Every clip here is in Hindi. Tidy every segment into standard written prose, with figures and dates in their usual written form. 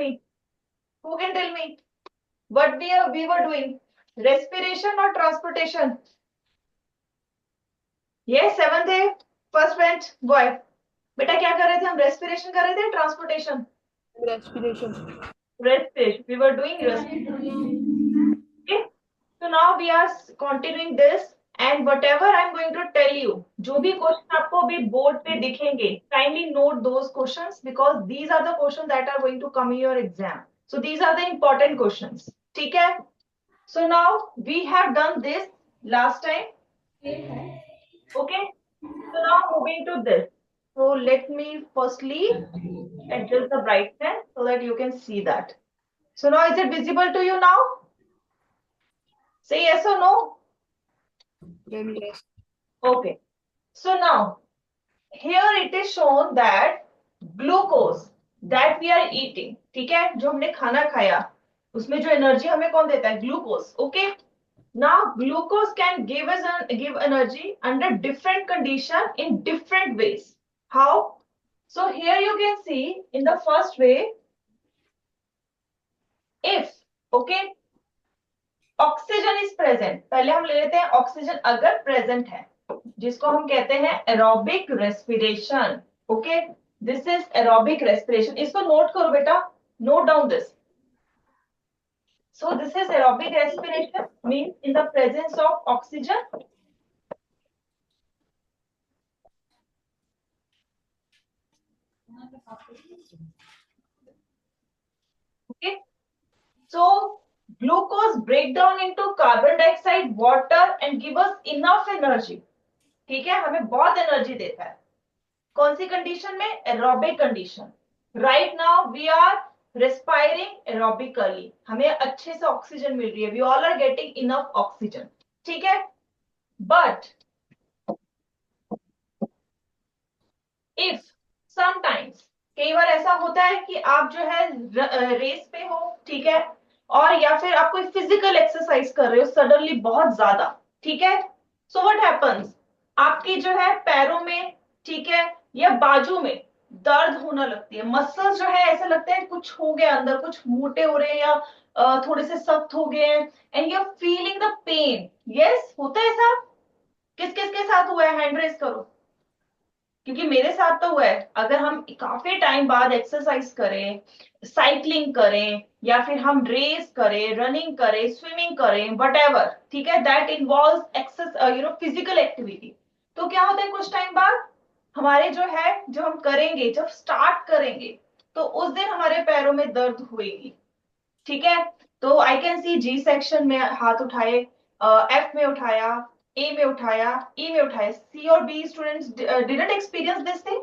me? Who can tell me? What we were doing? Respiration or transportation? Yes, seventh है, फर्स्ट बेंच बॉय. बेटा क्या कर रहे थे हम? रेस्पिरेशन कर रहे थे, transportation? Respiration. Respiration. We were doing respiration. Okay. So now we are continuing this, and whatever I'm going to tell you, जो भी क्वेश्चन आपको अभी बोर्ड पे दिखेंगे, kindly note those questions because these are the questions that are going to come in your exam. So these are the important questions. ठीक है? So now we have done this last time. Okay. So now moving to this. So let me firstly adjust the brightness so that you can see that. So now is it visible to you now? Say yes or no. Then yes. Okay. So now here it is shown that glucose that we are eating, ठीक है, जो हमने खाना खाया उसमें जो एनर्जी हमें कौन देता है? Glucose. Okay. Now glucose can give energy under different condition in different ways. How? So here you can see in the first way, if okay oxygen is present, पहले हम ले लेते हैं ऑक्सीजन अगर प्रेजेंट है, जिसको हम कहते हैं aerobic respiration. Okay, this is aerobic respiration. इसको नोट करो बेटा, note down this. So this is aerobic respiration, means in the presence of oxygen. Okay. So glucose break down into carbon dioxide, water and give us enough energy. ठीक है, हमें बहुत एनर्जी देता है. कौन सी कंडीशन में? Aerobic condition. Right now we are respiring aerobically, हमें अच्छे से ऑक्सीजन मिल रही है. We all are getting enough oxygen. ठीक है. बट इफ समटाइम्स, कई बार ऐसा होता है कि आप जो है रेस पे हो, ठीक है, और या फिर आप कोई फिजिकल एक्सरसाइज कर रहे हो सडनली बहुत ज्यादा, ठीक है. सो व्हाट हैपेंस, आपकी जो है पैरों में, ठीक है, या बाजू में दर्द होना लगती है. मसल्स जो है ऐसा लगता है कुछ हो गया अंदर, कुछ मोटे हो रहे हैं या थोड़े से सख्त हो गए हैं, and you are feeling the pain. Yes, होता है ऐसा. किस किस के साथ हुआ है? हैंड रेस करो, क्योंकि मेरे साथ तो हुआ है. अगर हम काफी टाइम बाद एक्सरसाइज करें, साइकिलिंग करें, या फिर हम रेस करें, रनिंग करें, स्विमिंग करें, वट, ठीक है, that involve exercise, physical activity, तो क्या होता है कुछ टाइम बाद हमारे जो है, जो हम करेंगे, जब स्टार्ट करेंगे तो उस दिन हमारे पैरों में दर्द हुएगी. ठीक है. तो I can see ji section में हाथ उठाए, एफ में उठाया, ए में उठाया, ई में उठाया. सी और B students didn't experience this thing.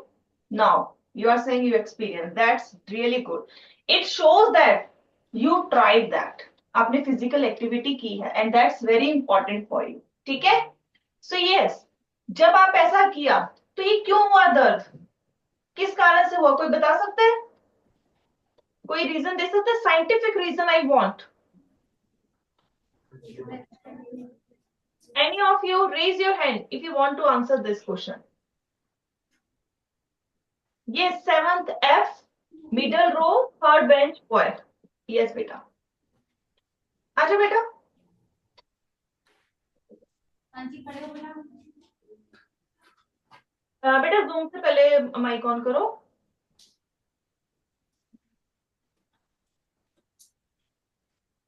Now you are saying you experience. That's really good. It shows that you tried that. आपने फिजिकल एक्टिविटी की है and that's very important for you. ठीक है. सो यस, जब आप ऐसा किया तो ये क्यों हुआ दर्द? किस कारण से हुआ? कोई बता सकते हैं? कोई रीजन दे सकते हैं? Scientific reason I want. Any of you raise your hand if you want to answer this question. Yes, seventh F, middle row, third bench boy. Yes, बेटा. आजा बेटा. बेटा जूम से पहले माइक ऑन करो.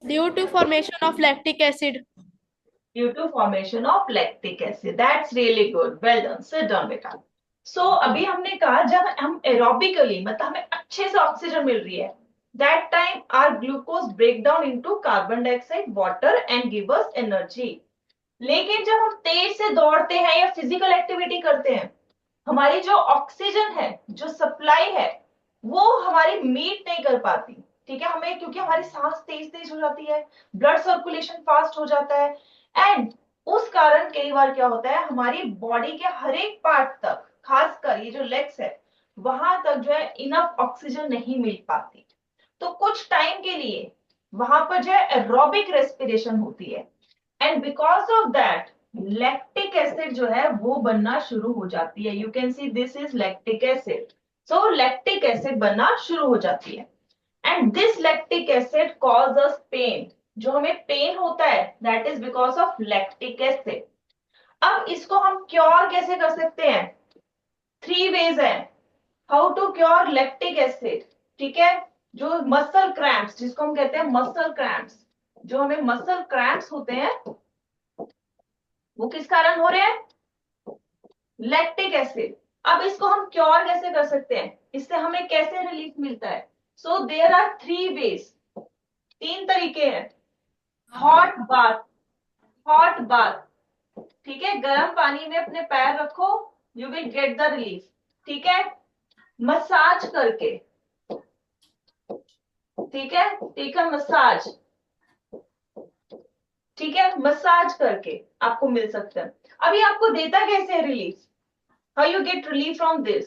Due to formation of lactic acid. Due to formation of lactic acid. That's really good. Well done. Sit down बेटा. So अभी हमने कहा जब हम एरोबिकली, मतलब हमें अच्छे से ऑक्सीजन मिल रही है, that time our glucose break down into carbon dioxide, water and give us energy. लेकिन जब हम तेज से दौड़ते हैं या फिजिकल एक्टिविटी करते हैं, हमारी जो ऑक्सीजन है, जो सप्लाई है, वो हमारी मीट नहीं कर पाती. ठीक है, हमें, क्योंकि हमारी सांस तेज तेज हो जाती है, ब्लड सर्कुलेशन फास्ट हो जाता है, एंड उस कारण कई बार क्या होता है, हमारी बॉडी के हर एक पार्ट तक, खासकर ये जो लेग्स है, वहां तक जो है इनफ ऑक्सीजन नहीं मिल पाती. तो कुछ टाइम के लिए वहां पर जो है एरोबिक रेस्पिरेशन होती है, and because of that lactic acid जो है वो बनना शुरू हो जाती है. You can see this is lactic acid. So lactic acid बनना शुरू हो जाती है. And this lactic acid cause us pain, जो हमें पेन होता है that is because of lactic acid. अब इसको हम क्योर कैसे कर सकते हैं? थ्री वेज है how to cure lactic acid. ठीक है, जो मसल क्रैम्प्स, जिसको हम कहते हैं मसल क्रैम्प्स, जो हमें मसल क्रैम्प्स होते हैं वो किस कारण हो रहे हैं? Lactic acid. अब इसको हम क्योर कैसे कर सकते हैं, इससे हमें कैसे रिलीफ मिलता है? So there are three ways, तीन तरीके हैं। हॉट बाथ, हॉट बाथ, ठीक है, गर्म पानी में अपने पैर रखो, you will get the relief. ठीक है, मसाज करके, ठीक है, टेक अ मसाज, ठीक है, मसाज करके आपको मिल सकता है। अभी आपको देता कैसे relief, how you get relief from this?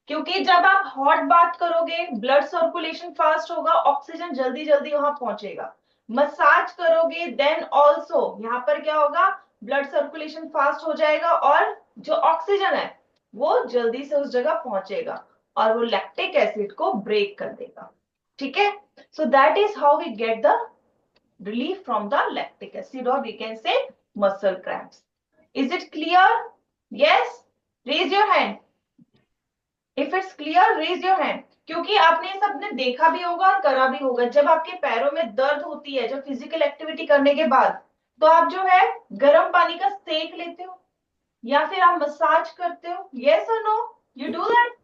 क्योंकि जब आप हॉट बाथ करोगे ब्लड सर्कुलेशन फास्ट होगा, ऑक्सीजन जल्दी जल्दी वहां पहुंचेगा। मसाज करोगे देन ऑल्सो यहाँ पर क्या होगा, ब्लड सर्कुलेशन फास्ट हो जाएगा और जो ऑक्सीजन है वो जल्दी से उस जगह पहुंचेगा और वो लैक्टिक एसिड को ब्रेक कर देगा। ठीक है, so that is how we get the relief from the lactic acid, or we can say muscle cramps. Is it clear? Yes, raise your hand if it's clear, raise your hand। क्योंकि आपने सबने देखा भी होगा और करा भी होगा, जब आपके पैरों में दर्द होती है जब फिजिकल एक्टिविटी करने के बाद, तो आप जो है गर्म पानी का सेक लेते हो या फिर आप मसाज करते हो। यस और नो, यू डू दैट,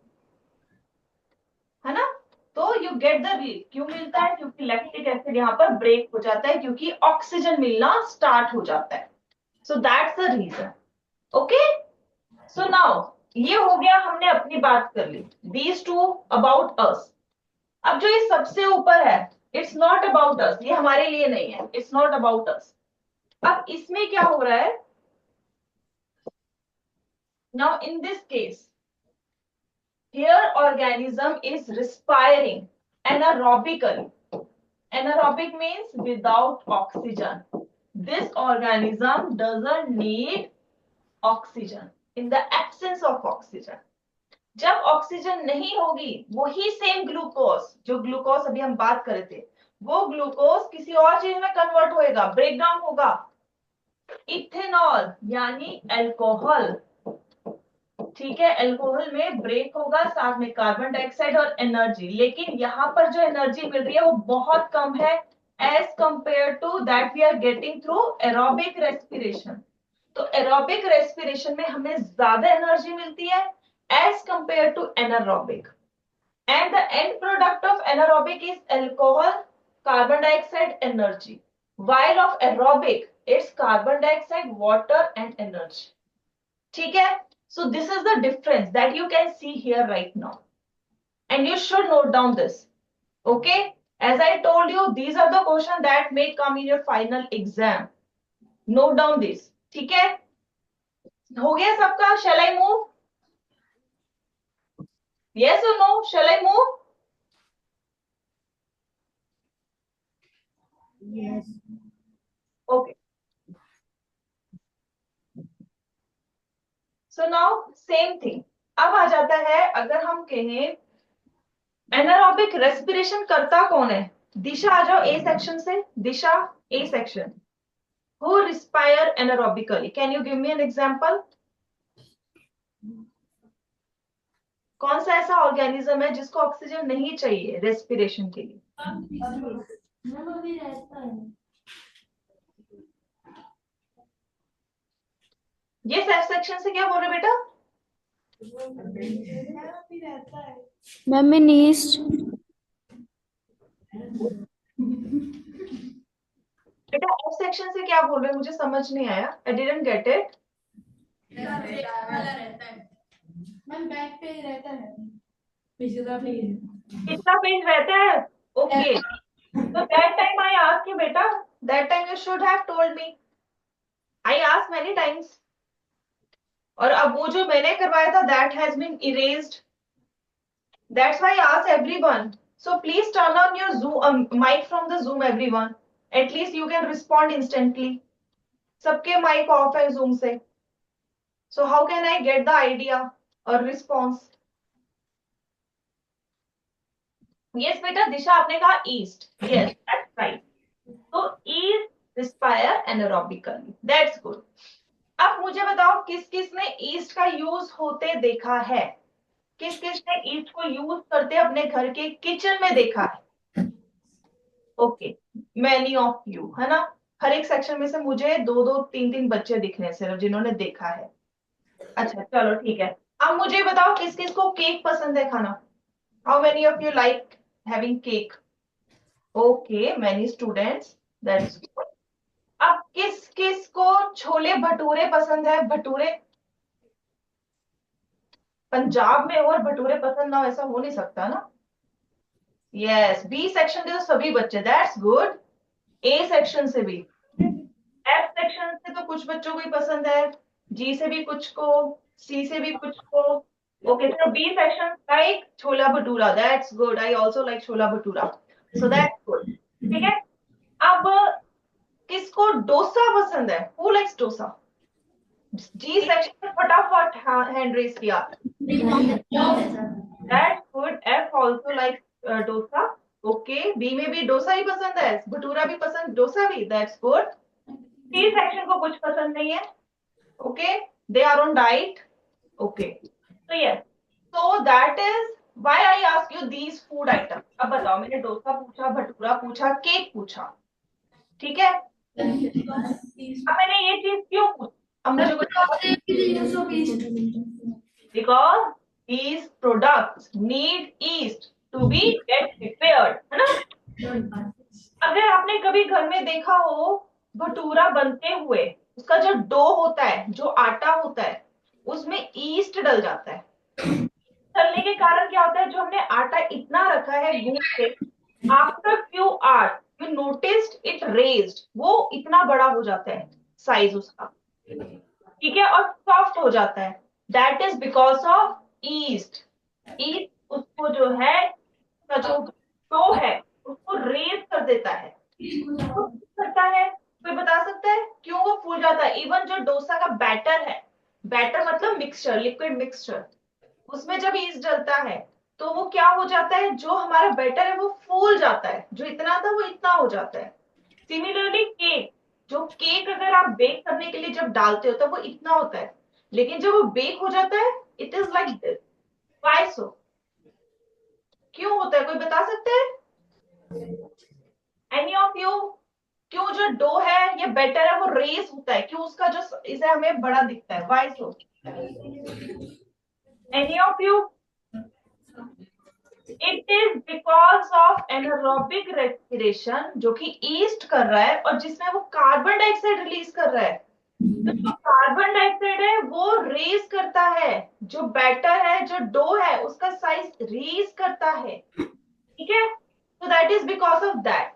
है ना? तो यू गेट द रिलीफ, क्यों मिलता है? क्योंकि लैक्टिक एसिड यहाँ पर ब्रेक हो जाता है, क्योंकि ऑक्सीजन मिलना स्टार्ट हो जाता है। So that's the reason. Okay, so now ये हो गया, हमने अपनी बात कर ली, दीज टू अबाउट अस। अब जो ये सबसे ऊपर है, इट्स नॉट अबाउट अस, ये हमारे लिए नहीं है, इट्स नॉट अबाउट अस। अब इसमें क्या हो रहा है? Now in this case, here organism is respiring anaerobically. Anaerobic means without oxygen. This organism doesn't need oxygen. In the absence of oxygen, जब ऑक्सीजन नहीं होगी वही सेम ग्लूकोज, जो ग्लूकोज अभी हम बात कर रहे थे, वो ग्लूकोज किसी और चीज में कन्वर्ट होएगा, ब्रेक डाउन होगा, इथेनॉल यानी अल्कोहल। ठीक है, अल्कोहल में ब्रेक होगा, साथ में कार्बन डाइऑक्साइड और एनर्जी। लेकिन यहाँ पर जो एनर्जी मिल रही है वो बहुत कम है as compare to that we are getting through aerobic respiration. तो एरोबिक रेस्पिरेशन में हमें ज्यादा एनर्जी मिलती है as compare to anaerobic. And the end product of anaerobic is alcohol, carbon dioxide, energy, while of aerobic it's carbon dioxide, water and energy। ठीक है, so this is the difference that you can see here right now, and you should note down this। okay, as I told you, these are the questions that may come in your final exam, note down this। ठीक है, हो गया सबका? shall I move? Yes or no, shall I move? Yes. Okay, so now same thing। अब आ जाता है, अगर हम कहें एनारोबिक रेस्पिरेशन करता कौन है? दिशा आ जाओ ए सेक्शन से, Disha A section. Who respire anaerobically? Can you give me an example? कौन सा ऐसा ऑर्गेनिज्म है जिसको ऑक्सीजन नहीं चाहिए रेस्पिरेशन के लिए? अभी रहता है। ये सेफ सेक्शन से क्या बोल रहे बेटा? मैम मैं नीस्ट। बेटा एफ सेक्शन से क्या बोल रहे हैं, मुझे समझ नहीं आया, I didn't get it. Ma'am back पे ही रहता है, पिछला पेज। कितना पेज रहता है? Okay, so that time I asked you बेटा, that time you should have told me, I asked many times। और अब वो जो मैंने करवाया था that has been erased, that's why I asked everyone। So please turn on your Zoom mic from the Zoom everyone, at least you can respond instantly। सबके माइक ऑफ है Zoom से, so how can I get the idea or response? Yes बेटा, दिशा आपने कहा ईस्ट, यस दैट्स राइट। तो east respire anaerobically, that's good. अब मुझे बताओ किस किस ने ईस्ट का यूज होते देखा है, किस किस ने ईस्ट को यूज करते अपने घर के किचन में देखा है? ओके, मैनी ऑफ यू, है ना। हर एक सेक्शन में से मुझे दो दो तीन तीन बच्चे दिख रहे हैं सिर्फ जिन्होंने देखा है। अच्छा चलो ठीक है। अब मुझे बताओ किस किस को केक पसंद है खाना? How many of you like having cake? Okay, many students, that's. अब किस किस को छोले भटूरे पसंद है? भटूरे, पंजाब में हो और भटूरे पसंद ना हो ऐसा हो नहीं सकता ना। यस, बी सेक्शन के तो सभी बच्चे, दैट्स गुड। ए सेक्शन से भी, एफ सेक्शन से तो कुछ बच्चों को ही पसंद है, जी से भी कुछ को, सी से भी कुछ को। Okay, so B section like chhola bhatura, that's good. I also like chhola bhatura, so that's good. ठीक है। अब किसको डोसा पसंद है? Who likes dosa? G section में फटाफट हैंड रेस किया। That's good, F also like dosa. Okay, B में भी डोसा ही पसंद है, भटूरा भी पसंद, डोसा भी, दैट्स गुड। सी सेक्शन को कुछ पसंद नहीं है। Okay, they are on diet. Okay, तो yes, so that is why I ask you these food items। अब बताओ, मैंने डोसा पूछा, भटूरा पूछा, केक पूछा, ठीक है। अब मैंने ये चीज क्यों पूछी? अब मुझे because these products need yeast to be get prepared, है ना। अगर आपने कभी घर में देखा हो भटूरा बनते हुए, उसका जो डो होता है, जो आटा होता है, उसमें ईस्ट डल जाता है। चलने के कारण क्या होता है, जो हमने आटा इतना रखा है गूंद के, after few hours you noticed it raised, वो इतना बड़ा हो जाता है साइज उसका, ठीक है, और सॉफ्ट हो जाता है। That is because of yeast. East उसको जो है, उसका जो डो है उसको रेज कर देता है। वो क्यों करता है? कोई बता सकता है क्यों वो फूल जाता है? इवन जो डोसा का बैटर है, बैटर मतलब मिक्सचर, लिक्विड मिक्सचर, उसमें जब ईस्ट डलता है तो वो क्या हो जाता है, जो हमारा बैटर है वो फूल जाता है, जो इतना था वो इतना हो जाता है। सिमिलरली केक, जो केक अगर आप बेक करने के लिए जब डालते हो तो वो इतना होता है, लेकिन जब वो बेक हो जाता है it is like this. Why so? क्यों होता है, कोई बता सकते हैं? Any of you? क्यों जो डो है ये बैटर है वो रेस होता है, क्यों उसका जो इसे हमें बड़ा दिखता है? Why so? Any of you? It is because of anaerobic respiration, जो कि ईस्ट कर रहा है और जिसमें वो कार्बन डाइऑक्साइड रिलीज कर रहा है। तो जो कार्बन डाइऑक्साइड है वो रेज करता है, जो बैटर है, जो डो है, उसका साइज रेज करता है, ठीक है। तो that is because of that.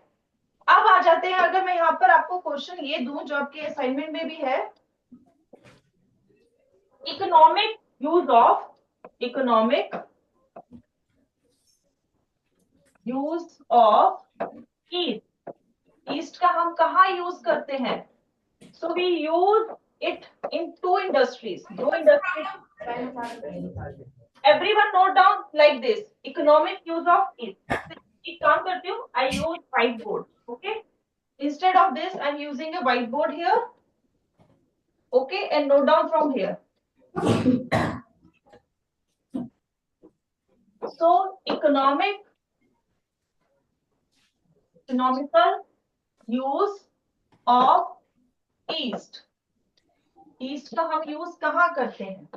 अब आ जाते हैं, अगर मैं यहाँ पर आपको क्वेश्चन ये दूं जो आपके असाइनमेंट में भी है, economic use of, economic use of yeast. Yeast का हम कहाँ यूज करते हैं? So we use it in two industries, दो industries. Everyone note down like this, economic use of yeast. एक काम करती हूँ, I use white board, okay. Instead of this I am using a white board here, okay, and note down from here. So economical use of yeast. Yeast का हम यूज कहाँ करते हैं?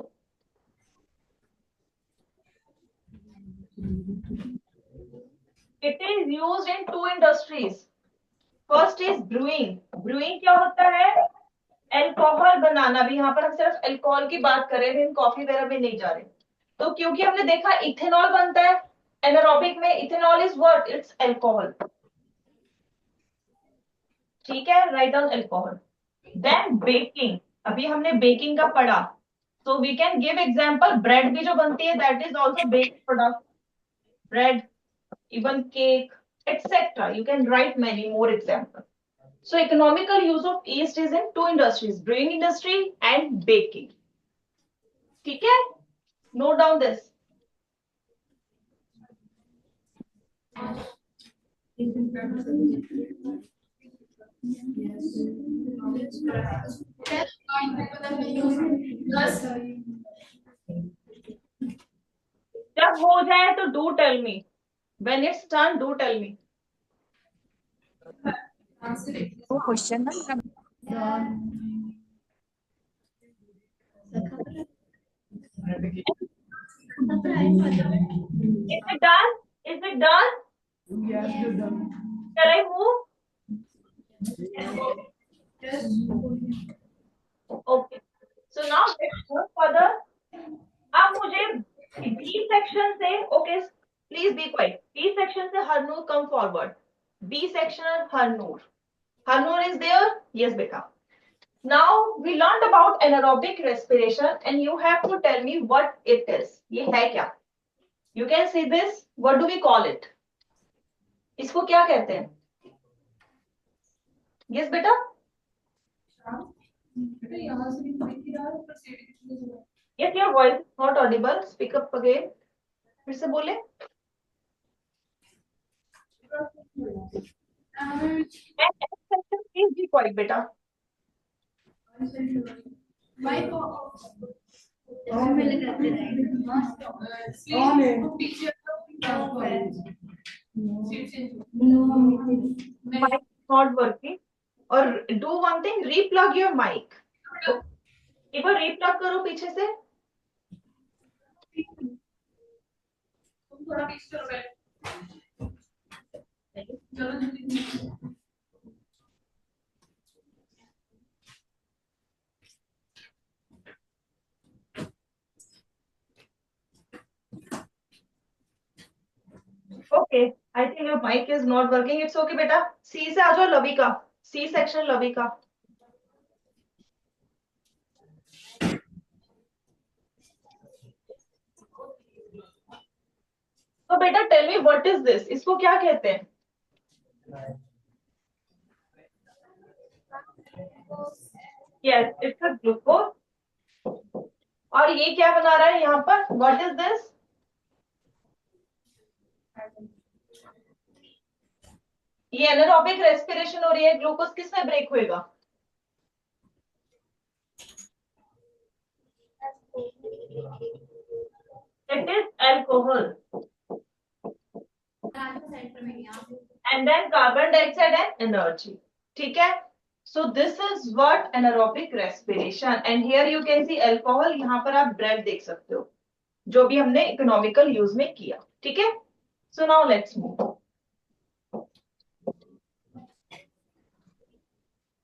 It is used in two industries. First is brewing. Brewing क्या होता है? अल्कोहल बनाना। भी यहाँ पर हम सिर्फ अल्कोहल की बात कर रहे हैं, कॉफी वगैरह में नहीं जा रहे। तो क्योंकि हमने देखा इथेनॉल बनता है एनारोबिक में, ethanol is what? It's alcohol, ठीक है, write down alcohol. Then baking, अभी हमने बेकिंग का पढ़ा, so we can give example, bread भी जो बनती है that is also baked product, bread, even cake, etc. You can write many more examples. So economical use of yeast is in two industries, brewing industry and baking. ठीक है, note down this. जब हो जाए तो do tell me, when it's done do tell me. वो क्वेश्चन ना Is it done? Is it done? Shall I move? Okay. So now let's move further. अब मुझे बी सेक्शन से, okay please be quiet, B section से Harnoor come forward. B section Harnoor, Harnoor is there? Yes बेटा। Now we learned about anaerobic respiration and you have to tell me what it is. ये है क्या? You can see this. What do we call it? इसको क्या कहते हैं? Yes बेटा? Yes, your voice is not audible. Speak up again. फिर से बोले। Please be quiet बेटा। Mic not working. और do one thing, replug your mic. एक बार replug करो पीछे से। Okay, I think your mic is not working. It's okay बेटा। C से आ जाओ लविका, C section लविका। तो बेटा tell me what is this, इसको क्या कहते हैं? Yes it's a glucose. और ये क्या बना रहा है यहाँ पर? What is this? ये एनारोबिक रेस्पिरेशन हो रही है, ग्लूकोज किस में ब्रेक होएगा? It is alcohol and then carbon dioxide and energy. ठीक है? So this is what anaerobic respiration and here you can see alcohol, यहाँ पर आप breath देख सकते हो जो भी हमने इकोनॉमिकल यूज में किया। ठीक है? So now let's move.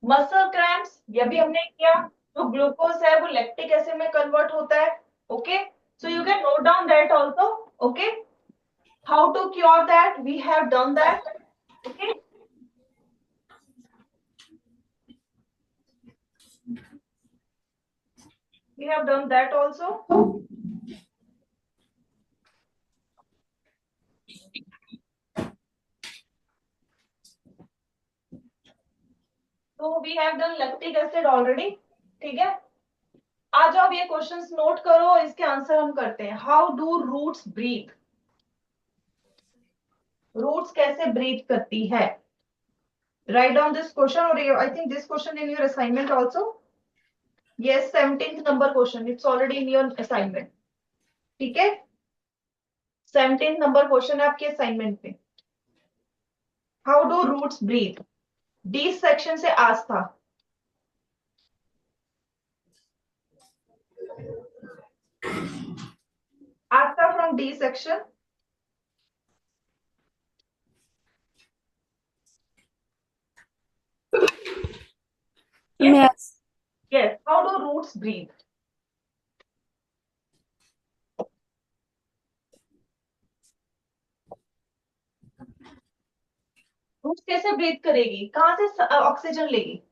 Muscle cramps, ये भी हमने किया। तो ग्लूकोज है वो लैक्टिक एसिड में कन्वर्ट होता है। Okay, so you can note down that also. Okay, how to cure that, we have done that. Okay, we have done that also. So we have done lactic acid already. ठीक है, आ जाओ ये क्वेश्चंस नोट करो, इसके आंसर हम करते हैं। How do roots breathe, roots कैसे ब्रीथ करती है? राइट डाउन दिस क्वेश्चन और I think this question in your assignment also. Yes, 17th number question, it's already in your assignment. ठीक है, 17th नंबर क्वेश्चन है आपके असाइनमेंट में। How do roots breathe, D section से आज था। Asta from D section. Yes. Yes. How do roots breathe? Roots कैसे ब्रीथ करेगी, कहां से ऑक्सीजन लेगी?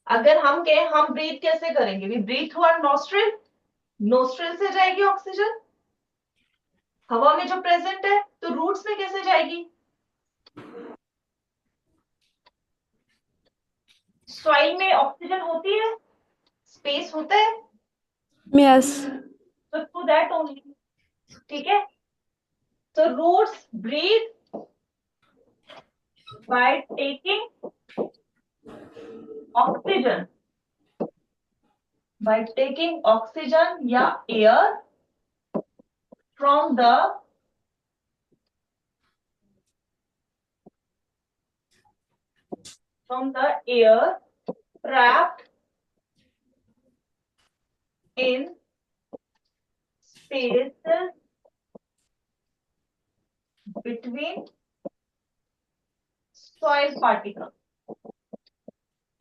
अगर हम कहें हम ब्रीथ कैसे करेंगे, we breathe through our nostril, nostril से जाएगी ऑक्सीजन हवा में जो प्रेजेंट है, तो रूट्स में कैसे जाएगी? सॉइल में ऑक्सीजन होती है, स्पेस होता है, Yes. तो थ्रू दैट ओनली। ठीक है, तो roots breathe by taking oxygen, by taking oxygen या air from the air trapped in space between soil particles.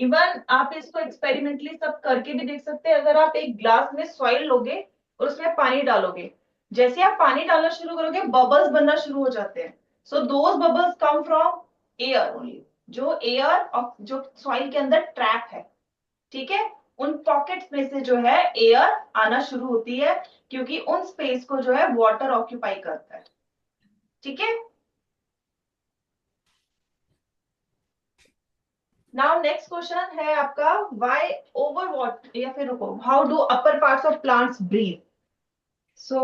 Even आप इसको एक्सपेरिमेंटली सब करके भी देख सकते हैं। अगर आप एक ग्लास में सॉइल लोगे और उसमें पानी डालोगे, जैसे आप पानी डालना शुरू करोगे बबल्स बनना शुरू हो जाते हैं। So those bubbles come from air only, जो एयर और जो सॉइल के अंदर ट्रैप है, ठीक है, उन पॉकेट्स में से जो है एयर आना शुरू होती है, क्योंकि उन स्पेस को जो है वाटर ऑक्यूपाई करता है। ठीक है, नाउ नेक्स्ट क्वेश्चन है आपका व्हाई ओवर वाटर, या फिर रुको, how do upper parts of plants breathe. So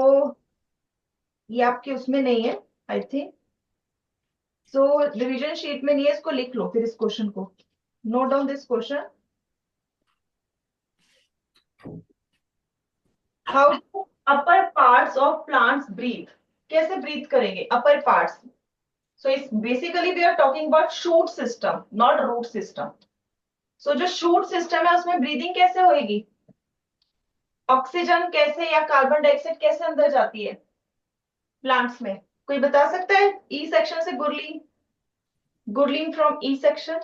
ये आपके उसमें नहीं है I think, so revision sheet में नहीं है, इसको लिख लो फिर इस क्वेश्चन को, note down this question. How do upper parts of plants breathe, कैसे ब्रीथ करेंगे अपर पार्ट्स। सो इस basically we are talking about shoot system, not root system. So जो शूट सिस्टम है उसमें ब्रीदिंग कैसे होगी, ऑक्सीजन कैसे या कार्बन डाइऑक्साइड कैसे अंदर जाती है प्लांट्स में, कोई बता सकता है। ई सेक्शन से Gurleen, Gurleen from E section.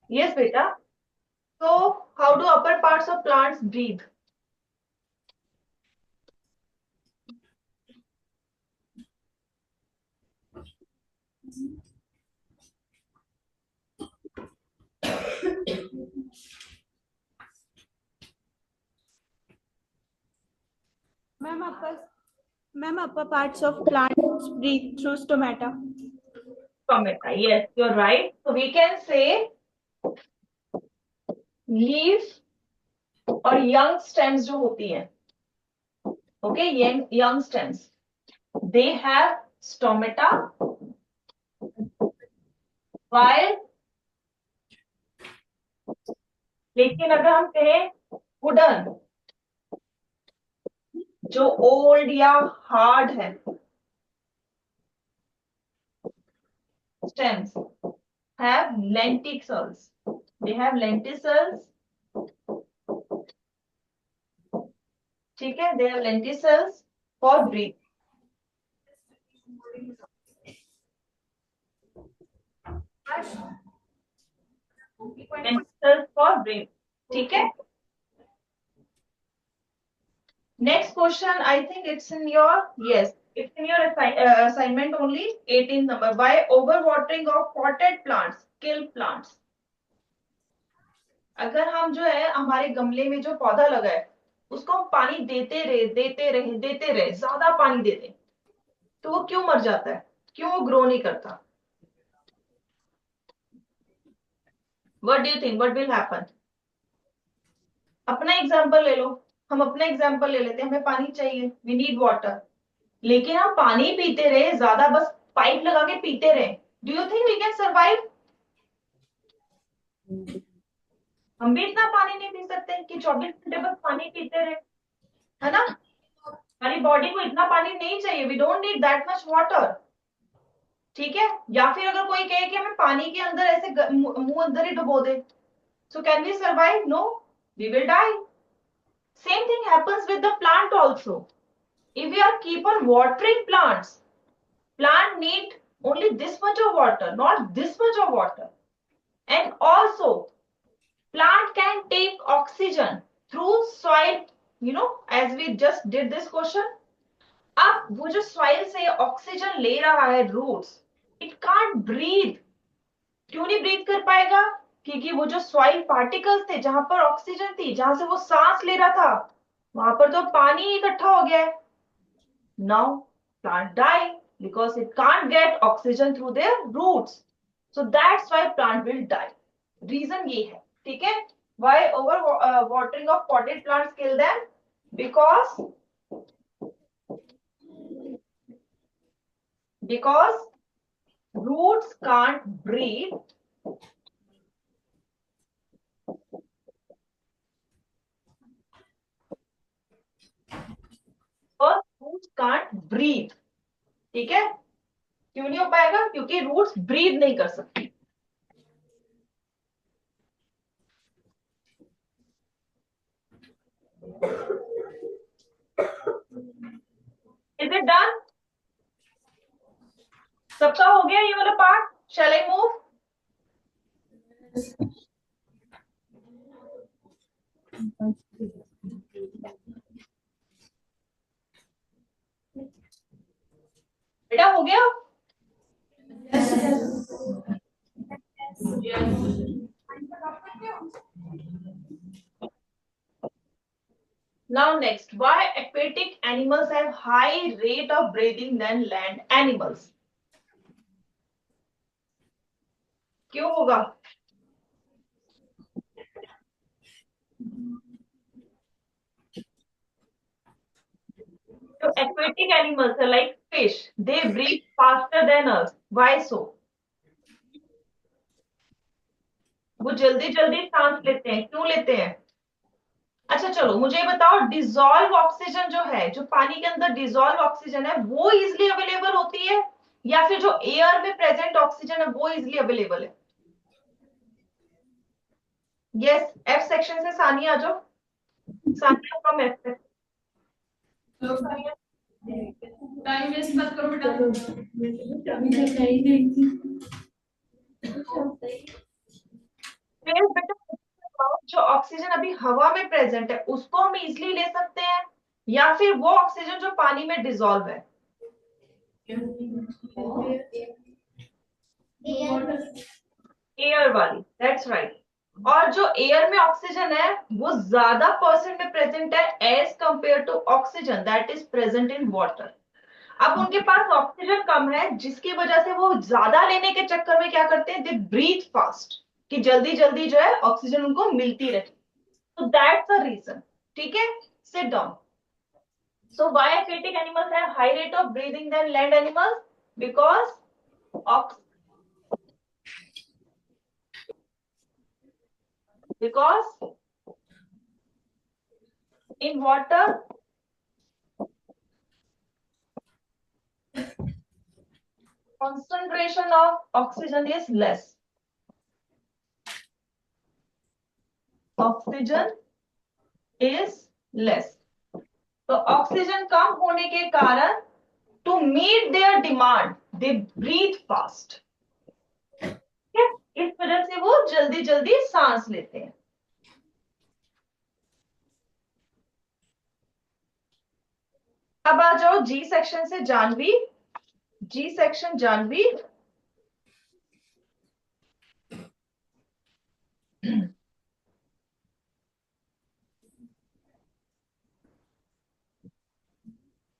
Yes बेटा, so how do upper parts of plants breathe? Ma'am, upper parts of plants breathe through stomata. Stomata, yes, you're right. So we can say leaves और young stems जो होती हैं, okay, young stems, they have stomata, while लेकिन अगर हम कहें वुडन, जो ओल्ड या हार्ड है stems have lenticels, they have lenticels, ठीक है, they have lenticels for breathing. Lenticels for breathing, ठीक है। Next question, I think it's in your, yes, it's in your assignment only, 18 number. Why overwatering of potted plants kill plants? अगर हम जो है हमारे गमले में जो पौधा लगा है उसको हम पानी देते रहे, ज्यादा पानी दे दें, तो वो क्यों मर जाता है, क्यों वो ग्रो नहीं करता? What do you think? What will happen? अपना एग्जाम्पल ले लो, हम अपना एग्जाम्पल ले लेते हैं, हमें पानी चाहिए, वी नीड वाटर, लेकिन हम पानी पीते रहे ज्यादा, बस पाइप लगा के पीते रहे, do you think we can survive? हम भी इतना पानी नहीं पी सकते कि 24 घंटे बस पानी पीते रहे, है ना? हमारी बॉडी को इतना पानी नहीं चाहिए, we don't need that much water, ठीक है। या फिर अगर कोई कहे कि हमें पानी के अंदर ऐसे मुंह अंदर ही डुबो दे, so can we survive? No, we will die. Same thing happens with the plant also. If we are keep on watering plants, plant need only this much of water, not this much of water. And also, plant can take oxygen through soil, you know, as we just did this question. अब वो जो soil से ऑक्सीजन ले रहा है roots, it can't breathe. क्यों नहीं ब्रीथ कर पाएगा? क्योंकि वो जो soil particles थे, जहां पर ऑक्सीजन थी, जहां से वो सांस ले रहा था, वहां पर तो पानी इकट्ठा हो गया है। Now plant die because it can't get oxygen through their roots. So that's why plant will die. Reason ये है, ठीक है। Why over watering of potted plants kill them? Because roots can't breathe. Because roots can't breathe. ठीक है? क्यों नहीं हो पाएगा? क्योंकि रूट्स ब्रीथ नहीं कर सकती. Is it done? सबका हो गया ये वाला पार्ट? Shall I move? बेटा हो गया? Now next, why aquatic animals have high rate of breathing than land animals? क्यों होगा? So aquatic animals are like fish. They breathe faster than us. Why so? वो जल्दी जल्दी सांस लेते हैं. क्यों लेते हैं? अच्छा चलो मुझे बताओ, डिजोल्व ऑक्सीजन जो है, जो पानी के अंदर डिजोल्व ऑक्सीजन है, वो इजिली अवेलेबल होती है या फिर जो एयर में प्रेजेंट ऑक्सीजन है वो इजिली अवेलेबल है? यस, एफ सेक्शन से सानिया आ जाओ. सानिया फ्रॉम एफ से. टाइम वेस्ट मत करो बेटा. फिर बेटा जो ऑक्सीजन अभी हवा में प्रेजेंट है उसको हम इजिली ले सकते हैं या फिर वो ऑक्सीजन जो पानी में डिजोल्व है? एयर वाली, दैट्स राइट. और जो एयर में ऑक्सीजन है वो ज्यादा परसेंट में प्रेजेंट है as compare to oxygen that is present in water. अब उनके पास ऑक्सीजन कम है जिसकी वजह से वो ज्यादा लेने के चक्कर में क्या करते हैं, दे ब्रीथ फास्ट, कि जल्दी जल्दी जो है ऑक्सीजन उनको मिलती रहे. So that's the reason. ठीक है? Sit down. So why aquatic animals have high rate of breathing than land animals? Because ox because in water concentration of oxygen is less. Oxygen is less. तो ऑक्सीजन कम होने के कारण to meet their demand they breathe fast. इस वजह से वो जल्दी जल्दी सांस लेते हैं. अब आ जाओ जी सेक्शन से Janvi. G section Janvi.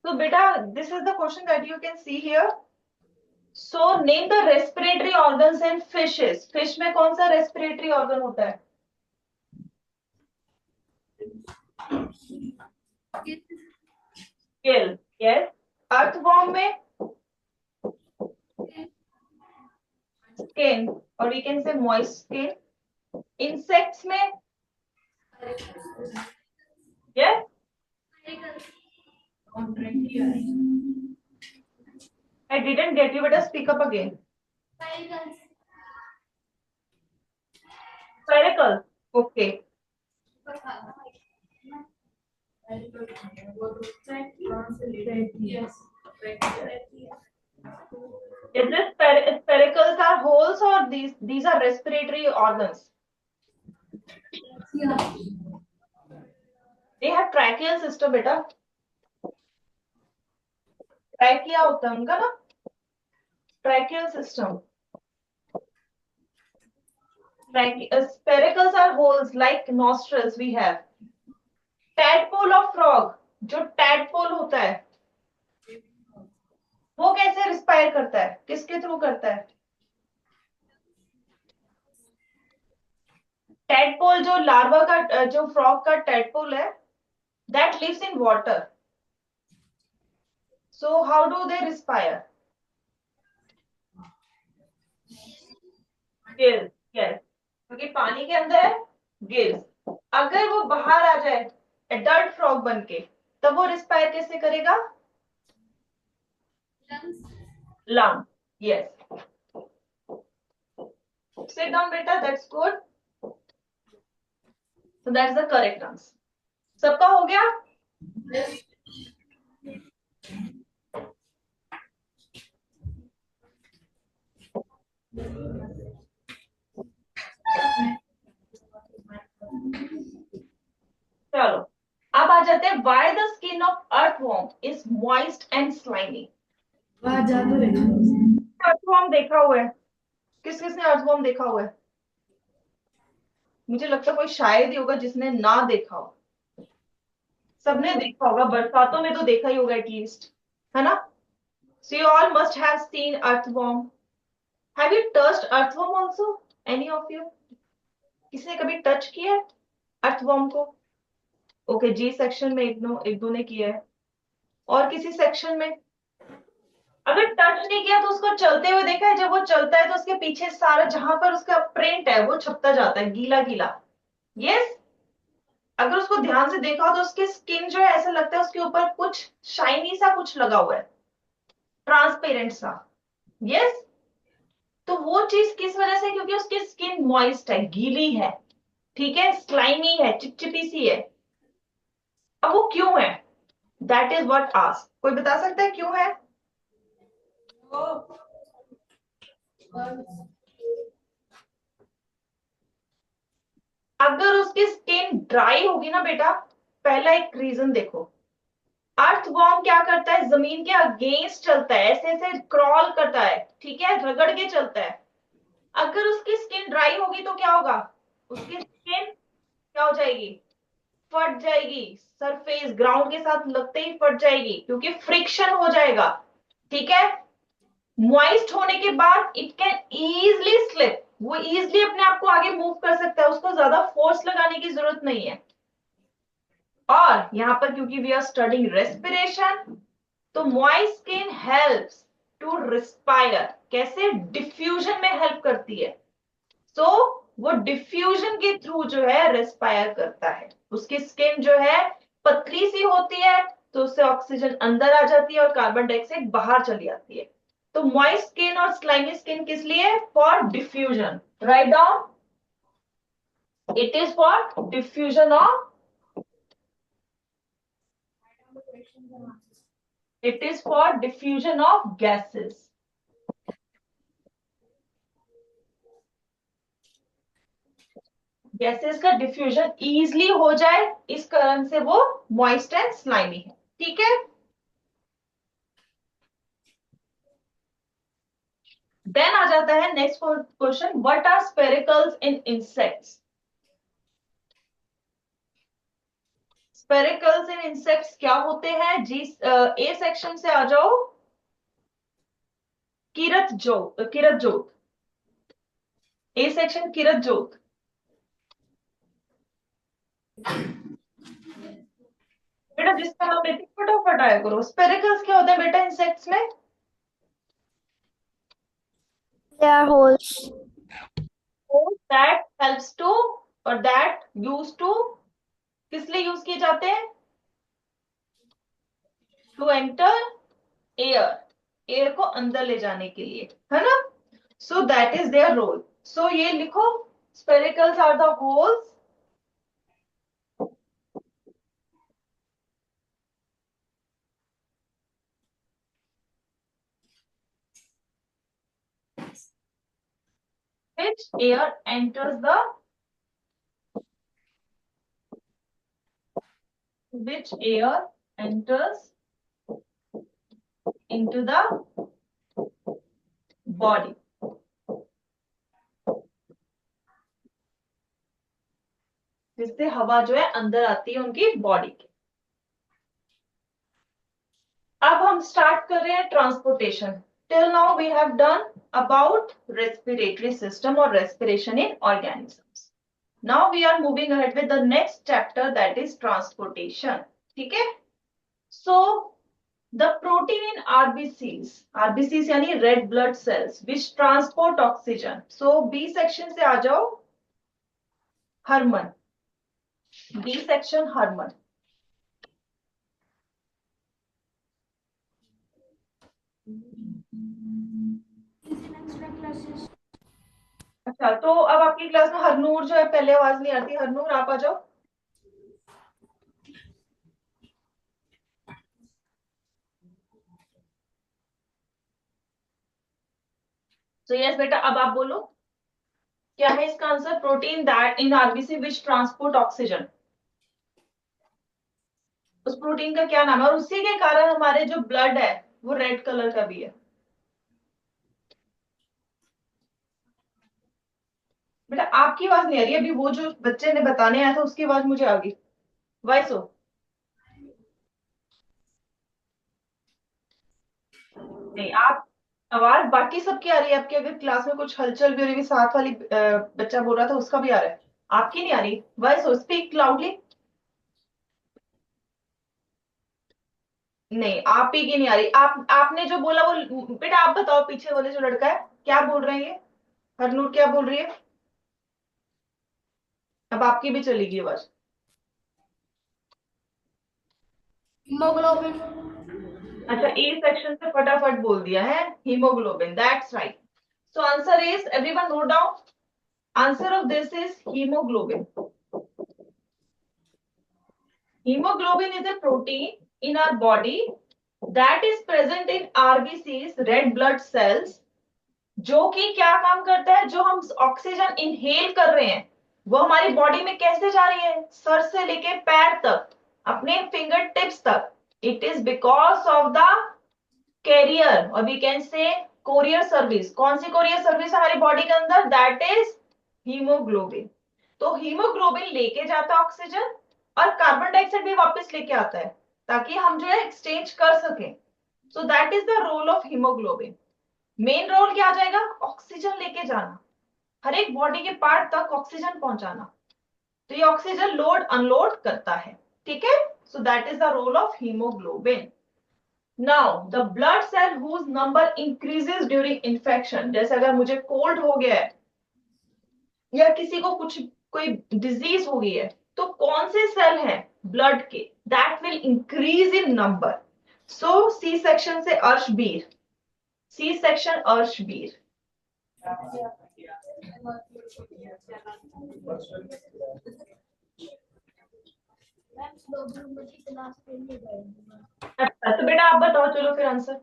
So beta, this is the question that you can see here. So name the respiratory organs in fishes. Fish में कौन सा respiratory organ होता है? Gill. Yes. Earthworm में skin, or we can say moist skin. Insects में yes. I didn't get you. Better speak up again. Spiracles. Okay. Yes. Is this spiracles are holes or these are respiratory organs? They have tracheal system बेटा. ट्रैकिया होता है उनका ना, tracheal system. Spiracles are holes like nostrils we have. Tadpole of frog, जो tadpole होता है वो कैसे रिस्पायर करता है, किसके थ्रू करता है? टेडपोल जो लार्वा का जो फ्रॉग का टेडपोल है, that lives in water. So how do they respire? Gills. Yes, क्योंकि पानी के अंदर है, गिल्स. अगर वो बाहर आ जाए एडल्ट फ्रॉग बन के, तब वो रिस्पायर कैसे करेगा? Lung. Yes. Sit down, beta. That's good. So that's the correct answer. सबका हो गया? चलो, अब आ जाते हैं. Why the skin of earthworm is moist and slimy? वहाँ जादू है. अर्थवॉर्म देखा हुआ है? किस किसने अर्थवॉर्म देखा हुआ है? मुझे लगता है कोई शायद ही होगा जिसने ना देखा हो. सबने देखा होगा, बरसातों में तो देखा ही होगा एटलीस्ट, है ना? So you all must have seen earthworm. Have you touched earthworm also? Any of you? किसी ने कभी टच किया है अर्थवॉर्म को? ओके, जी सेक्शन में एक दो ने किया है. और किसी सेक्शन में? अगर टच नहीं किया तो उसको चलते हुए देखा है? जब वो चलता है तो उसके पीछे सारा जहां पर उसका प्रिंट है वो छपता जाता है, गीला गीला. यस. अगर उसको ध्यान से देखा हो तो उसकी स्किन जो है ऐसा लगता है उसके ऊपर कुछ शाइनी सा कुछ लगा हुआ है, ट्रांसपेरेंट सा. यस. तो वो चीज किस वजह से? क्योंकि उसकी स्किन मॉइस्ट है, गीली है, ठीक है, स्लाइमी है, चिपचिपी सी है. अब वो क्यों है? That is what ask. कोई बता सकता है क्यों है? अगर उसकी स्किन ड्राई होगी ना बेटा, पहला एक रीजन देखो. अर्थवॉर्म क्या करता है? जमीन के अगेंस्ट चलता है, ऐसे ऐसे क्रॉल करता है, ठीक है, रगड़ के चलता है. अगर उसकी स्किन ड्राई होगी तो क्या होगा? उसकी स्किन क्या हो जाएगी? फट जाएगी. सरफेस ग्राउंड के साथ लगते ही फट जाएगी, क्योंकि फ्रिक्शन हो जाएगा. ठीक है. मॉइस्ट होने के बाद इट कैन इजिली स्लिप. वो इजिली अपने आप को आगे मूव कर सकता है, उसको ज्यादा फोर्स लगाने की जरूरत नहीं है. और यहां पर क्योंकि वी आर स्टडिंग रेस्पिरेशन, तो moist skin helps to respire. कैसे? डिफ्यूजन में हेल्प करती है. सो वो डिफ्यूजन के थ्रू जो है रेस्पायर करता है. उसकी स्किन जो है पतली सी होती है, तो उससे ऑक्सीजन अंदर आ जाती है और कार्बन डाइऑक्साइड बाहर चली जाती है. तो मॉइस्ट स्किन और स्लाइमी स्किन किस लिए? For diffusion. Write down. It is for diffusion of, it is for diffusion of gases. Gases का डिफ्यूजन इजिली हो जाए, इस कारण से वो मॉइस्ट एंड स्लाइमी है. ठीक है. देन आ जाता है next question. What are spiracles in insects? Spiracles in insects क्या होते हैं जी? ए सेक्शन से आ जाओ. किरत जोत. ए सेक्शन किरत जोत. बेटा जिसका नाम लेते फटाफट आया करो. स्पेरिकल्स क्या होते हैं बेटा इंसेक्ट्स में? They are holes. That helps to, और that used to, किस लिए यूज किए जाते हैं? To enter air. एयर को अंदर ले जाने के लिए, है ना? So that is their role. So ये लिखो. Spiracles are the holes which air enters the, which air enters into the body. जिससे हवा जो है अंदर आती है उनकी बॉडी के. अब हम स्टार्ट कर रहे हैं transportation. Till now we have done about respiratory system और respiration in organisms. Now we are moving ahead with the next chapter that is transportation. ठीक है. So the protein in RBCs, RBCs यानी red blood cells which transport oxygen. So B section से आ जाओ हरमन. B section Harman. अच्छा, तो अब आपकी क्लास में हरनूर जो है, पहले आवाज नहीं आती, हरनूर आप आ जाओ. तो यस बेटा, अब आप बोलो क्या है इसका answer. Protein that in RBC which transport oxygen. उस प्रोटीन का क्या नाम है और उसी के कारण हमारे जो ब्लड है वो रेड कलर का भी है. बेटा आपकी आवाज नहीं आ रही. अभी वो जो बच्चे ने बताने आया था उसकी आवाज मुझे आ गई. वाइस हो. नहीं, आप आवाज बाकी सबकी आ रही है आपकी. अगर क्लास में कुछ हलचल भी हो रही है, साथ वाली बच्चा बोल रहा था उसका भी आ रहा है, आपकी नहीं आ रही. वॉइस हो. Speak loudly. नहीं, आप ही की नहीं आ रही. आपने जो बोला वो बेटा आप बताओ. पीछे वाले जो लड़का है क्या बोल रहे हैं ये, हरनूर क्या बोल रही है. अब आपकी भी चलेगी आवाज. हीमोग्लोबिन. अच्छा, ए सेक्शन से फटाफट बोल दिया है haemoglobin. That's right. So answer is, everyone note down, answer of this is haemoglobin. Hemoglobin is a protein in our body that is present in RBCs, red blood cells, जो कि क्या काम करता है. जो हम ऑक्सीजन इनहेल कर रहे हैं वो हमारी बॉडी में कैसे जा रही है, सर से लेके पैर तक, अपने फिंगर टिप्स तक. It is because of the carrier और we can say courier service. कौन सी कोरियर सर्विस हमारी बॉडी के अंदर, दैट इज हीमोग्लोबिन. तो हीमोग्लोबिन लेके जाता है ऑक्सीजन और कार्बन डाइऑक्साइड भी वापस लेके आता है ताकि हम जो है एक्सचेंज कर सकें. So that is the role of haemoglobin. Main role क्या आ जाएगा, ऑक्सीजन लेके जाना, हर एक बॉडी के पार्ट तक ऑक्सीजन पहुंचाना. तो ये ऑक्सीजन लोड अनलोड करता है. ठीक है. So that is the role of haemoglobin. Now the blood cell whose number increases during infection. जैसे अगर मुझे कोल्ड हो गया है या किसी को कुछ कोई डिजीज हो गई है तो कौन से सेल हैं ब्लड के, that will increase in number. So C section से अर्शबीर. C section अर्शबीर. अच्छा, तो बेटा आप बताओ. चलो फिर answer.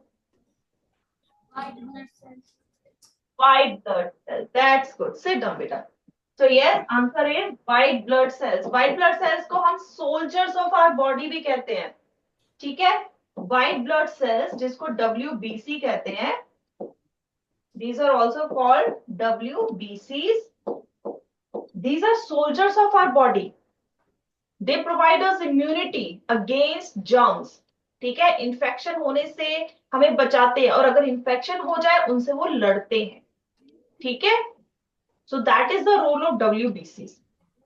White blood cells. That's good. Sit down, beta. So yes, answer is white blood cells. White blood cells को हम soldiers of our body भी कहते हैं. ठीक है. White blood cells जिसको WBC कहते हैं. These are also called WBCs. These are soldiers of our body. They provide us immunity against germs. ठीक है. इन्फेक्शन होने से हमें बचाते हैं और अगर इन्फेक्शन हो जाए उनसे वो लड़ते हैं. ठीक है. So that is the role of WBC.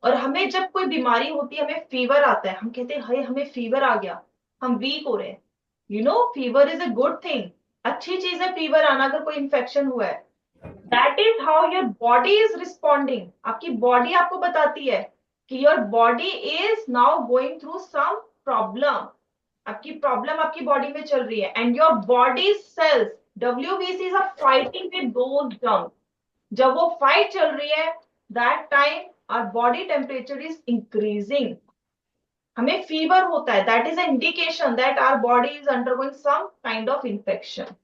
और हमें जब कोई बीमारी होती है, हमें फीवर आता है, हम कहते हैं हाय हमें फीवर आ गया, हम वीक हो रहे हैं. You know, fever is a good thing. अच्छी चीज है फीवर आना अगर कोई इन्फेक्शन हुआ है. That is how your body is responding. आपकी बॉडी आपको बताती है कि your body is now going through some problem. आपकी प्रॉब्लम आपकी बॉडी में चल रही है and your body cells WBCs are fighting with those germs. जब वो फाइट चल रही है that time our body temperature is increasing. हमें फीवर होता है, that is an indication that our body is undergoing some kind of infection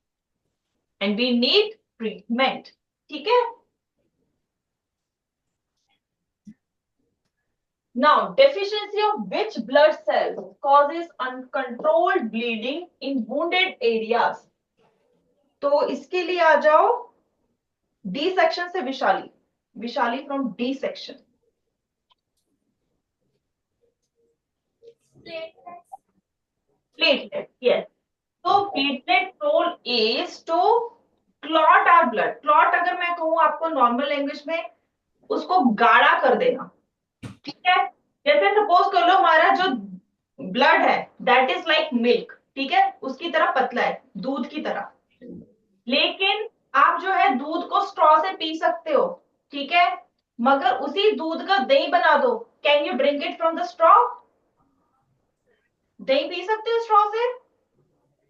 and we need treatment. ठीक है. Now deficiency of which blood cells causes uncontrolled bleeding in wounded areas. तो इसके लिए आ जाओ डी सेक्शन से Vishali. Vishali from D section. Platelet. Yes. तो platelet role is to clot our blood. Clot अगर मैं कहूं आपको नॉर्मल लैंग्वेज में, उसको गाढ़ा कर देना. ठीक है। जैसे सपोज कर लो हमारा जो ब्लड है दैट इज लाइक मिल्क, ठीक है, उसकी तरह पतला है, दूध की तरह। लेकिन आप जो है दूध को स्ट्रॉ से पी सकते हो, ठीक है, मगर उसी दूध का दही बना दो, can you drink it from the straw? दही पी सकते हो स्ट्रॉ से?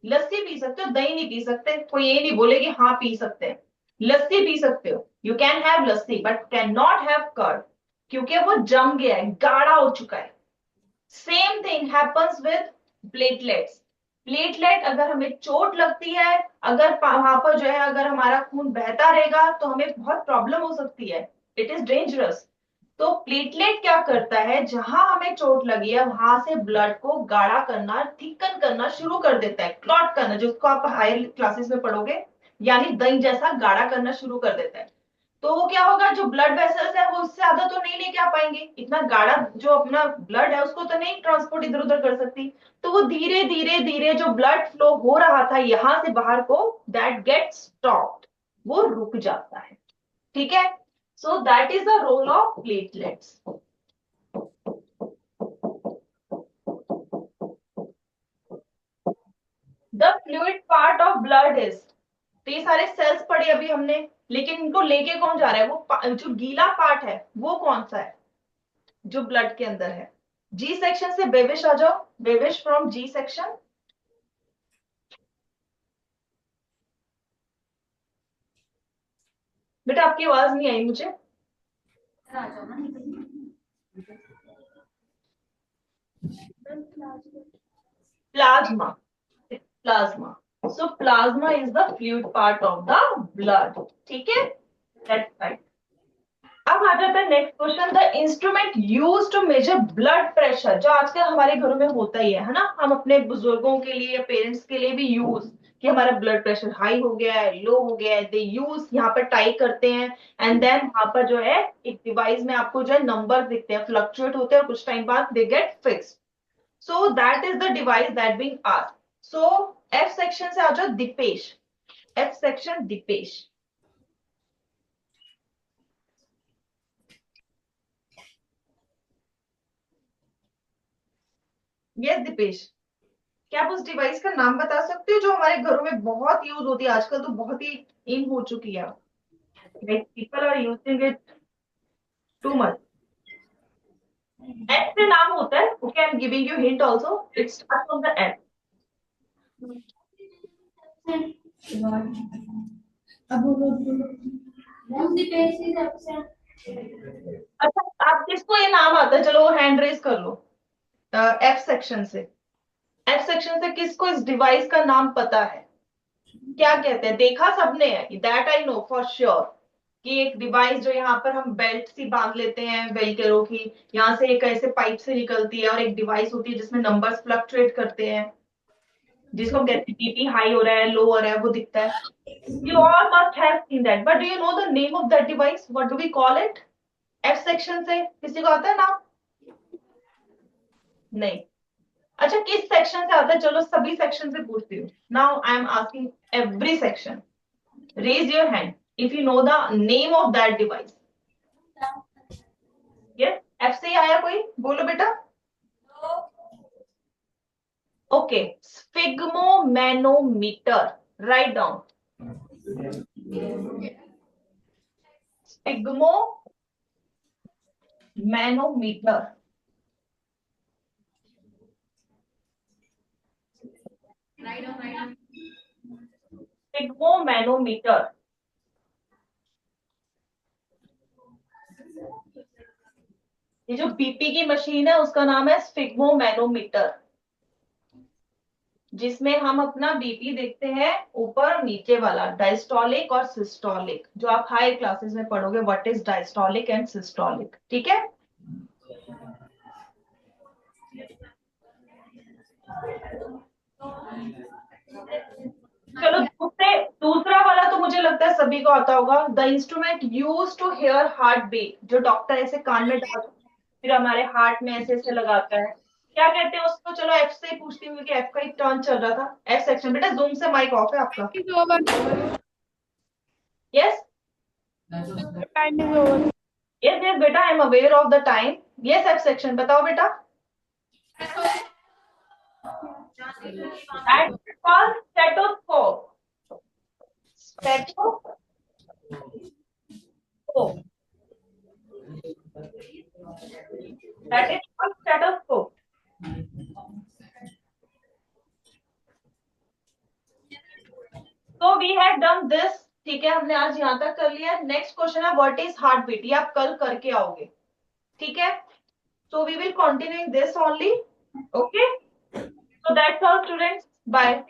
लस्सी पी सकते हो, दही नहीं पी सकते। कोई ये नहीं बोले कि हाँ पी सकते हैं। लस्सी पी सकते हो, you can have lassi but can not have curd, क्योंकि वो जम गया है, गाढ़ा हो चुका है। Same thing happens with platelets. Platelet अगर हमें चोट लगती है, अगर वहां पर जो है अगर हमारा खून बहता रहेगा तो हमें बहुत प्रॉब्लम हो सकती है, इट इज डेंजरस। तो प्लेटलेट क्या करता है, जहां हमें चोट लगी है वहां से ब्लड को गाढ़ा करना, थिकन करना शुरू कर देता है, क्लॉट करना, जिसको आप हायर क्लासेस में पढ़ोगे, यानी दही जैसा गाढ़ा करना शुरू कर देता है। तो वो क्या होगा, जो ब्लड वेसल्स है वो उससे ज्यादा तो नहीं लेके आ पाएंगे, इतना गाढ़ा जो अपना ब्लड है उसको तो नहीं ट्रांसपोर्ट इधर उधर कर सकती। तो वो धीरे धीरे धीरे जो ब्लड फ्लो हो रहा था यहां से बाहर को, दैट गेट स्टॉप्ड, वो रुक जाता है। ठीक है, so that is the role of platelets. The fluid part of blood is, तो ये सारे सेल्स पढ़े अभी हमने, लेकिन इनको लेके कौन जा रहा है, वो जो गीला पार्ट है वो कौन सा है जो ब्लड के अंदर है? जी सेक्शन से बेविश आ जाओ, बेविश फ्रॉम जी सेक्शन। बेटा आपकी आवाज नहीं आई मुझे। Plasma, plasma, so plasma is the fluid part of the blood. ठीक है, दैट्स राइट। अब आ जाता है next question, the instrument use to measure blood pressure, जो आजकल हमारे घरों में होता ही है ना, हम अपने बुजुर्गों के लिए या पेरेंट्स के लिए भी यूज, कि हमारा ब्लड प्रेशर हाई हो गया है, लो हो गया है, दे यूज यहाँ पर टाई करते हैं, एंड देन वहां पर जो है एक डिवाइस में आपको जो है नंबर दिखते हैं, फ्लक्चुएट होते हैं और कुछ टाइम बाद they get fix. So that is the device that being asked. So F section से आ जाओ Deepesh, F section Deepesh. Yes Deepesh, क्या आप उस डिवाइस का नाम बता सकते हो जो हमारे घरों में बहुत यूज होती है आजकल, तो बहुत ही इन हो चुकी है, like people are using it too much. S से नाम होता है, okay, I am giving you hint also, it starts from the S. अब अच्छा, आप किसको ये नाम आता है, चलो हैंड रेज कर लो एफ सेक्शन से। एफ सेक्शन से किसको इस डिवाइस का नाम पता है, क्या कहते हैं, देखा सबने है, that I know for sure, कि एक डिवाइस जो यहाँ पर हम बेल्ट सी बांध लेते हैं वेलक्रो की, यहाँ से एक ऐसे पाइप से निकलती है और एक डिवाइस होती है जिसमें नंबर्स फ्लक्चुएट करते हैं, जिसको हम कहते हैं बीपी हाई हो रहा है, लो हो रहा है, वो दिखता है। You all must have seen that, but do you know the name of that device? What do we call it? F section से किसी को आता है नाम? नहीं। अच्छा, किस सेक्शन से आता है, चलो सभी सेक्शन से पूछती हूँ। Now I am asking every section, raise your hand if you know the name of that device. Yes, F से ही आया कोई, बोलो बेटा। Okay, sphygmomanometer, write down, sphygmomanometer. Sphygmomanometer, ये जो बीपी की मशीन है उसका नाम है स्फिग्मोमैनोमीटर, जिसमें हम अपना बीपी देखते हैं ऊपर और नीचे वाला, डायस्टोलिक और सिस्टोलिक, जो आप हाई क्लासेस में पढ़ोगे, what is diastolic and systolic. ठीक है, चलो दूसरा वाला तो मुझे लगता है सभी को आता होगा, the instrument use to hear heart beat, जो डॉक्टर ऐसे कान में डालता है फिर हमारे हार्ट में ऐसे ऐसे लगाता है, क्या कहते हैं उसको? चलो एफ से ही पूछती हूँ क्योंकि एफ का ही टर्न चल रहा था। एफ सेक्शन, बेटा जूम से माइक ऑफ है आपका। Yes Time is over. Yes yes बेटा, I am aware of the time, ये सबसेक्शन बताओ बेटा। That is called stethoscope. Stethoscope. That is called stethoscope. So we have done this. ठीक है, हमने आज यहाँ तक कर लिया। नेक्स्ट क्वेश्चन है व्हाट इज हार्ट बीट। ये आप कल करके आओगे, ठीक है। So we will continue this only. Okay. So that's all students. Bye.